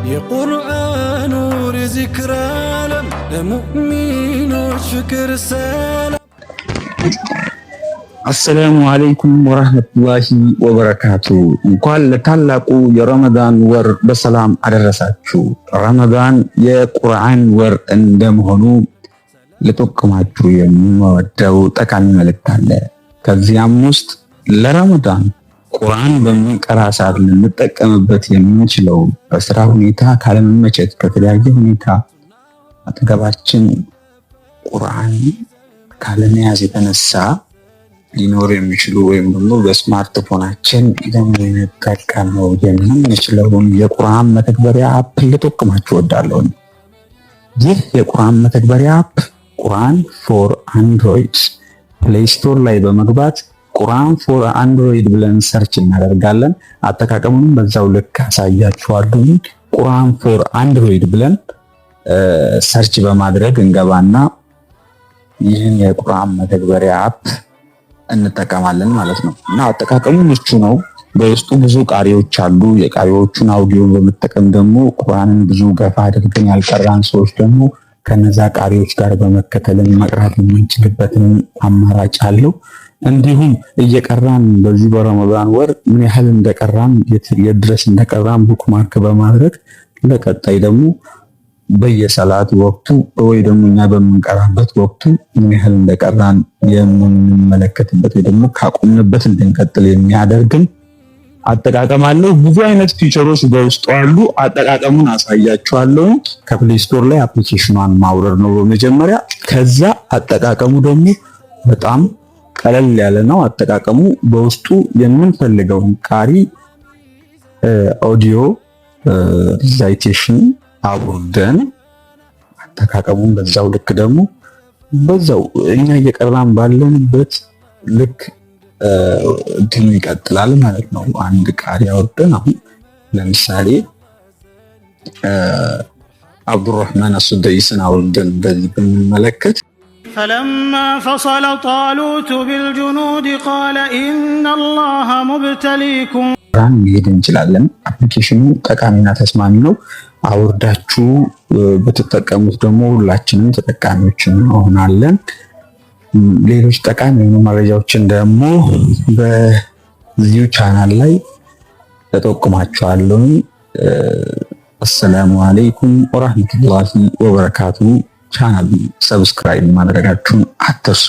የቁርአኑ ዚክር ዓለም ለሙእሚኖች ፍቅር ሰላም። አሰላሙ አለይኩም ወራህመቱላሂ ወበረካቱ። እንኳን ለታላቁ የረመዳን ወር በሰላም አደረሳችሁ። ረመዳን የቁርአን ወር እንደመሆኑ ለተጠቀማችሁ የምወደው ጠቃሚ መልእክት አለ። ከዚያም ውስጥ ለረመዳን ቁርአን በምንቀራ ሰዓት ልንጠቀምበት የምንችለው በስራ ሁኔታ ካለመመቸት ከተለያየ ሁኔታ አጠገባችን ቁርአን ካለመያዝ የተነሳ ሊኖር የሚችሉ ወይም ደግሞ በስማርትፎናችን ልንጠቀመው የምንችለውን የቁርአን መተግበሪያ አፕ ልጠቁማችሁ እወዳለሁ። ይህ የቁርአን መተግበሪያ አፕ ቁርአን ፎር አንድሮይድ ፕሌይ ስቶር ላይ በመግባት ቁርአን ፎር አንድሮይድ ብለን ሰርች እናደርጋለን። አጠቃቀሙንም በዛው ልክ አሳያችኋለሁ። ቁርአን ፎር አንድሮይድ ብለን ሰርች በማድረግ እንገባና ይህን የቁርአን መተግበሪያ አፕ እንጠቀማለን ማለት ነው። እና አጠቃቀሙ ምቹ ነው። በውስጡ ብዙ ቃሪዎች አሉ። የቃሪዎቹን አውዲዮ በመጠቀም ደግሞ ቁርአንን ብዙ ገፋ አድርገን ያልቀራን ሰዎች ደግሞ ከነዛ ቃሪዎች ጋር በመከተልን መቅራት የምንችልበትን አማራጭ አለው። እንዲሁም እየቀራን በዚህ በረመዳን ወር ምን ያህል እንደቀራን የት ድረስ እንደቀራን ቡክማርክ በማድረግ ለቀጣይ ደግሞ በየሰላት ወቅቱ ወይ ደግሞ እኛ በምንቀራበት ወቅቱ ምን ያህል እንደቀራን የምንመለከትበት ወይ ደግሞ ካቆምንበት እንድንቀጥል የሚያደርግን አጠቃቀም አለው። ብዙ አይነት ፊቸሮች በውስጡ አሉ። አጠቃቀሙን አሳያችኋለሁ። ከፕሌይ ስቶር ላይ አፕሊኬሽኗን ማውረድ ነው በመጀመሪያ። ከዛ አጠቃቀሙ ደግሞ በጣም ቀለል ያለ ነው። አጠቃቀሙ በውስጡ የምንፈልገውን ቃሪ ኦዲዮ ሪሳይቴሽን አውርደን አጠቃቀሙን በዛው ልክ ደግሞ በዛው እኛ እየቀራን ባለንበት ልክ እንትኑ ይቀጥላል ማለት ነው። አንድ ቃሪ አውርደን አሁን ለምሳሌ አብዱራህማን አስሱደይስን አውርደን በዚህ ብንመለከት فلما فصل طالوت بالجنود قال إن الله مبتليكم መሄድ እንችላለን። አፕሊኬሽኑ ጠቃሚና ተስማሚ ነው። አውርዳችሁ በተጠቀሙት ደግሞ ሁላችንም ተጠቃሚዎች እንሆናለን። ሌሎች ጠቃሚ የሆኑ መረጃዎችን ደግሞ በዚሁ ቻናል ላይ ተጠቁማችኋለሁ። አሰላሙ አለይኩም ወራህመቱላሂ ወበረካቱ። ቻናል ሰብስክራይብ ማድረጋችሁን አትርሱ።